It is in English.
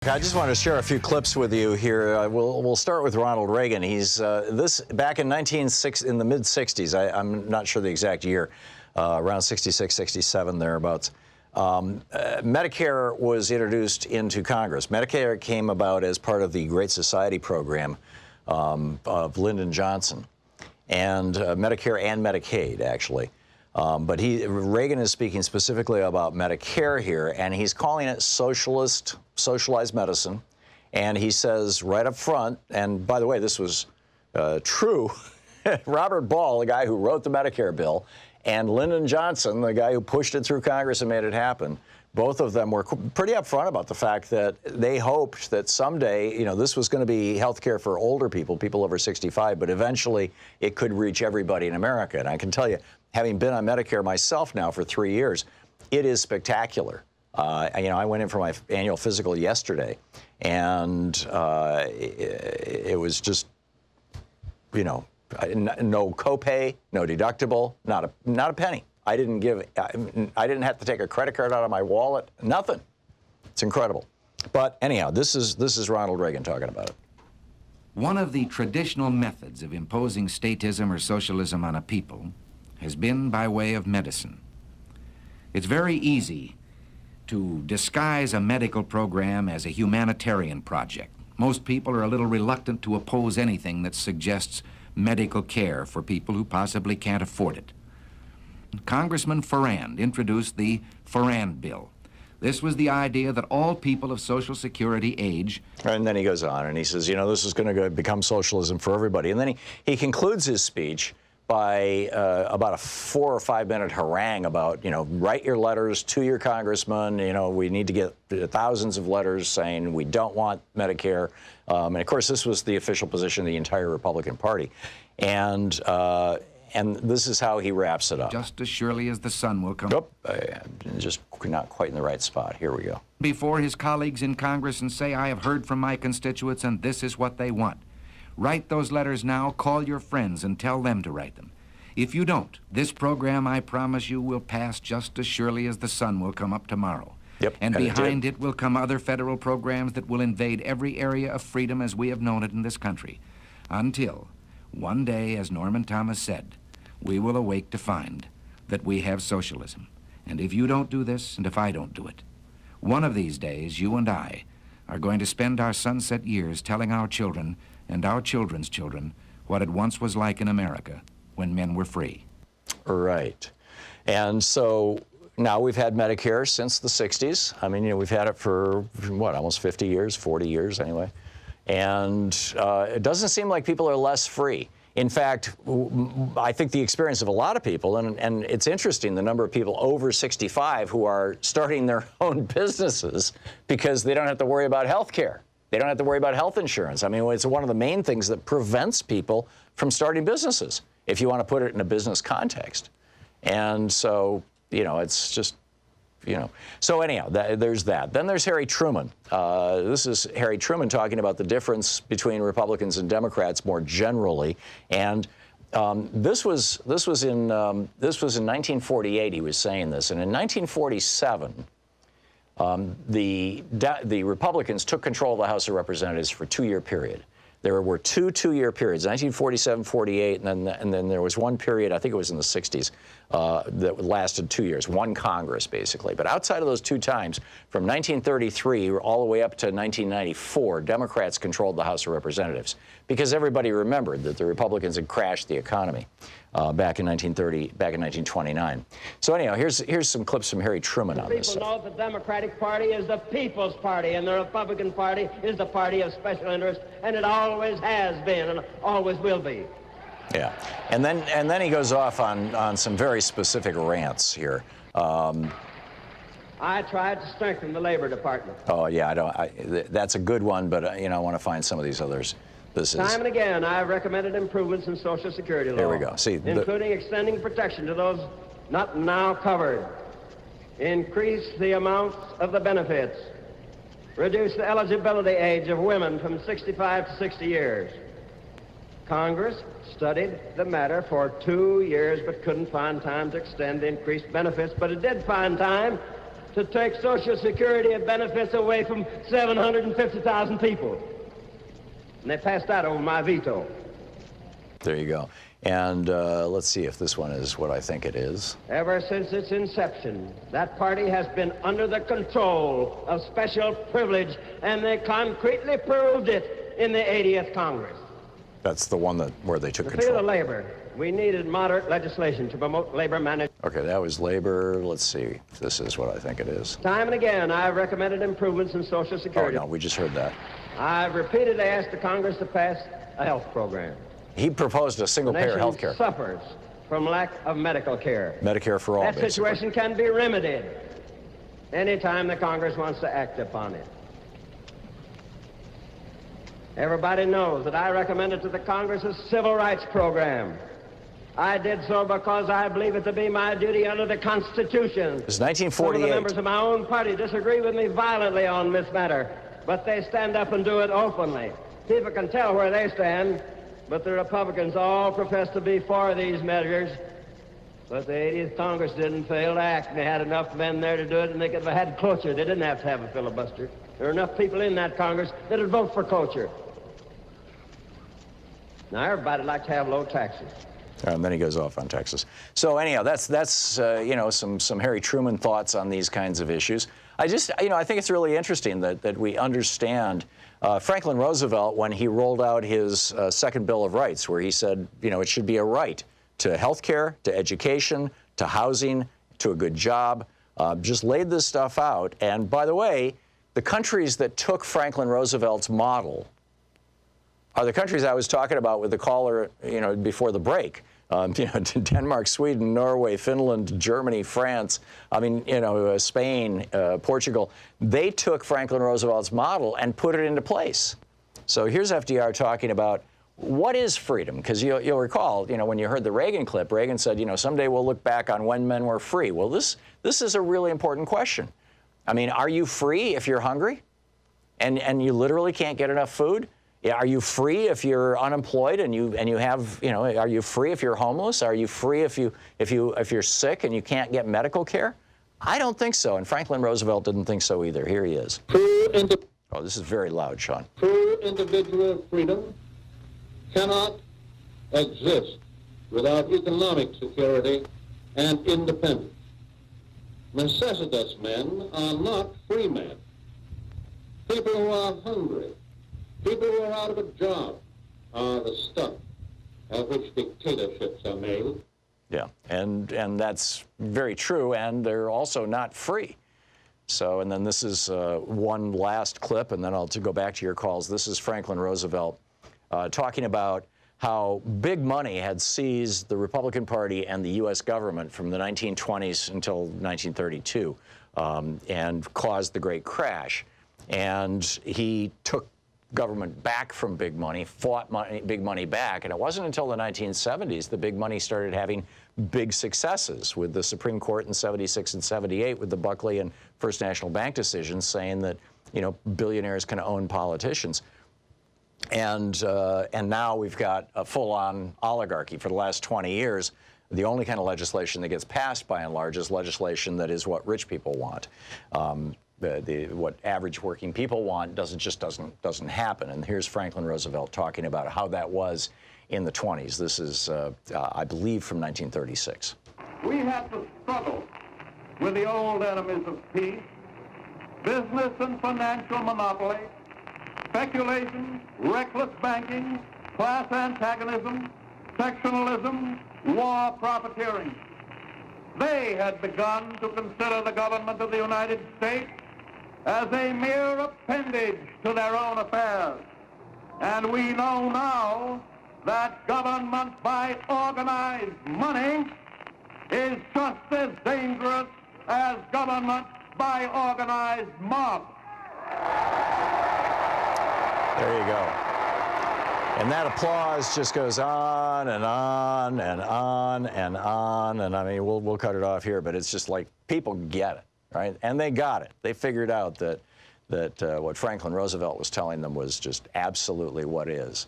I just want to share a few clips with you here. We'll start with Ronald Reagan. He's this back in in the mid 60s. I'm not sure the exact year, around 66, 67 thereabouts. Medicare was introduced into Congress. Medicare came about as part of the Great Society program of Lyndon Johnson, and Medicare and Medicaid actually. But Reagan is speaking specifically about Medicare here, and he's calling it socialized medicine. And he says right up front, and by the way, this was true, Robert Ball, the guy who wrote the Medicare bill, and Lyndon Johnson, the guy who pushed it through Congress and made it happen, both of them were pretty upfront about the fact that they hoped that someday, you know, this was going to be health care for older people, people over 65, but eventually it could reach everybody in America. And I can tell you, having been on Medicare myself now for 3 years, it is spectacular. I went in for my annual physical yesterday, and it was just, no copay, no deductible, not a penny. I didn't have to take a credit card out of my wallet, nothing. It's incredible. But anyhow, this is Ronald Reagan talking about it. One of the traditional methods of imposing statism or socialism on a people has been by way of medicine. It's very easy to disguise a medical program as a humanitarian project. Most people are a little reluctant to oppose anything that suggests medical care for people who possibly can't afford it. Congressman Farrand introduced the Farrand Bill. This was the idea that all people of Social Security age... And then he goes on and he says, this is going to become socialism for everybody. And then he concludes his speech by about a 4 or 5 minute harangue about, write your letters to your congressman. We need to get thousands of letters saying we don't want Medicare. And of course, this was the official position of the entire Republican Party. And this is how he wraps it up. Just as surely as the sun will come. Just not quite in the right spot. Here we go. Before his colleagues in Congress and say, I have heard from my constituents and this is what they want. Write those letters now, call your friends and tell them to write them. If you don't, this program, I promise you, will pass just as surely as the sun will come up tomorrow. Yep, and behind it will come other federal programs that will invade every area of freedom as we have known it in this country. Until, one day, as Norman Thomas said, we will awake to find that we have socialism. And if you don't do this, and if I don't do it, one of these days, you and I are going to spend our sunset years telling our children and our children's children what it once was like in America when men were free. Right. And so now we've had Medicare since the 60s. I mean, we've had it for, what, almost 50 years, 40 years anyway. And it doesn't seem like people are less free. In fact, I think the experience of a lot of people, and it's interesting, the number of people over 65 who are starting their own businesses because they don't have to worry about health care. They don't have to worry about health insurance. I mean, it's one of the main things that prevents people from starting businesses, if you want to put it in a business context. And so, it's just, So anyhow, there's that. Then there's Harry Truman. This is Harry Truman talking about the difference between Republicans and Democrats more generally. And this was in 1948. He was saying this, and in 1947. The Republicans took control of the House of Representatives for a 2-year period. There were two-year periods, 1947, 48, and then there was one period, I think it was in the 60s, that lasted 2 years, one Congress, basically. But outside of those two times, from 1933 all the way up to 1994, Democrats controlled the House of Representatives because everybody remembered that the Republicans had crashed the economy back in 1929. So anyhow, here's some clips from Harry Truman on this. People know the Democratic Party is the People's Party, and the Republican Party is the party of special interest, and it always has been and always will be. Yeah, and then he goes off on some very specific rants here. I tried to strengthen the Labor Department. Oh yeah, that's a good one, but I want to find some of these others. Time and again, I've recommended improvements in Social Security law. There we go. See, including extending protection to those not now covered, increase the amount of the benefits, reduce the eligibility age of women from 65 to 60 years. Congress studied the matter for 2 years but couldn't find time to extend the increased benefits, but it did find time to take Social Security benefits away from 750,000 people. And they passed that over my veto. There you go. And let's see if this one is what I think it is. Ever since its inception, that party has been under the control of special privilege, and they concretely proved it in the 80th Congress. That's the one where they took The field of control. labor. We needed moderate legislation to promote labor management. Okay, that was labor. Let's see if this is what I think it is. Time and again, I've recommended improvements in Social Oh, Security. no, we just heard that. I've repeatedly asked the Congress to pass a health program. He proposed a The single-payer nation health care. suffers from lack of medical care. Medicare for all, That basically. situation can be remedied anytime the Congress wants to act upon it. Everybody knows that I recommended to the Congress a civil rights program. I did so because I believe it to be my duty under the Constitution. It was Some of 1948. the members of my own party disagree with me violently on this matter, but they stand up and do it openly. People can tell where they stand, but the Republicans all profess to be for these measures. But the 80th Congress didn't fail to act. They had enough men there to do it, and they could have had cloture. They didn't have to have a filibuster. There are enough people in that Congress that would vote for cloture. Now, everybody likes to have low taxes. And then he goes off on Texas. So anyhow, that's you know, some Harry Truman thoughts on these kinds of issues. I think it's really interesting that we understand Franklin Roosevelt, when he rolled out his second Bill of Rights, where he said, you know, it should be a right to health care, to education, to housing, to a good job, just laid this stuff out. And by the way, the countries that took Franklin Roosevelt's model are the countries I was talking about with the caller, you know, before the break. You know, Denmark, Sweden, Norway, Finland, Germany, France, I mean, you know, Spain, Portugal. They took Franklin Roosevelt's model and put it into place. So here's FDR talking about what is freedom? Because you'll recall, you know, when you heard the Reagan clip, Reagan said, you know, someday we'll look back on when men were free. Well, this is a really important question. I mean, are you free if you're hungry and you literally can't get enough food? Are you free if you're unemployed and you have, you know, are you free if you're homeless? Are you free if you're sick and you can't get medical care? I don't think so, and Franklin Roosevelt didn't think so either. Here he is. Oh, this is very loud, Sean. True individual freedom cannot exist without economic security and independence. Necessitous men are not free men. People who are hungry, people who are out of a job are the stuff of which dictatorships are made. Yeah, and that's very true, and they're also not free. So, and then this is one last clip, and then I'll go back to your calls. This is Franklin Roosevelt talking about how big money had seized the Republican Party and the U.S. government from the 1920s until 1932 and caused the Great Crash. And he took government back from big money, fought big money back, and it wasn't until the 1970s the big money started having big successes with the Supreme Court in 76 and 78 with the Buckley and First National Bank decisions saying that, you know, billionaires can own politicians. And now we've got a full-on oligarchy for the last 20 years. The only kind of legislation that gets passed, by and large, is legislation that is what rich people want. What average working people want doesn't happen. And here's Franklin Roosevelt talking about how that was in the 20s. This is, I believe, from 1936. We had to struggle with the old enemies of peace, business and financial monopoly, speculation, reckless banking, class antagonism, sectionalism, war profiteering. They had begun to consider the government of the United States as a mere appendage to their own affairs. And we know now that government by organized money is just as dangerous as government by organized mob. There you go. And that applause just goes on and on and on and on. And I mean, we'll cut it off here, but it's just like people get it, right? And they got it. They figured out that what Franklin Roosevelt was telling them was just absolutely what is.